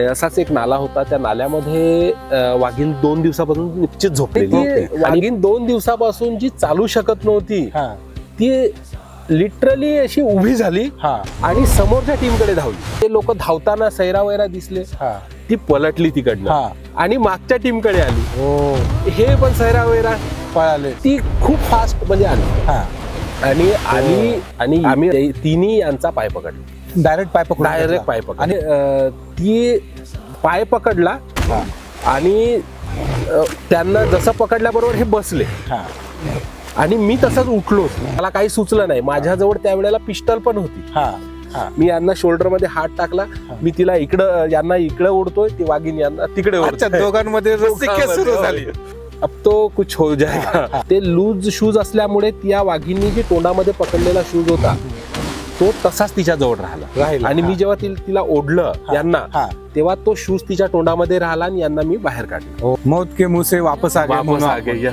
असाच एक नाला होता. त्या नाल्यामध्ये वाघीण 2 दिवसापासून निश्चित झोपलेली. वाघीण 2 दिवसापासून जी चालू शकत नव्हती ती लिटरली अशी उभी झाली आणि समोरच्या टीमकडे धावली. ते लोक धावताना सैरावैरा दिसले, ती पलटली तिकडनं आणि मागच्या टीमकडे आली. हे पण सैरावैरा पळाले, ती खूप फास्ट म्हणजे आली आणि आली आणि आम्ही तिन्ही यांचा पाय पकडला. डायरेक्ट पाय पकडला आणि ती पाय पकडला आणि त्यांना जसं पकडल्याबरोबर हे बसले आणि मी तसंच उठलो. मला काही सुचलं नाही. माझ्याजवळ त्यावेळेला पिस्टल पण होती. मी यांना शोल्डर मध्ये हात टाकला. मी तिला इकडं, यांना इकडे ओढतोय, ती वाघीण यांना तिकडे ओढतोय. दोघांमध्ये सुरू झाली. अब तो कुछ हो जाएगा. ते लूज शूज असल्यामुळे त्या वाघिणीने जे तोंडामध्ये पकडलेला शूज होता तो तसाच तिच्या जवळ राहिला आणि मी जेव्हा तिला ओढलं यांना, तेव्हा तो शूज तिच्या तोंडामध्ये राहिला आणि यांना मी बाहेर काढलं. मौत के मुंह से वापस आ गए.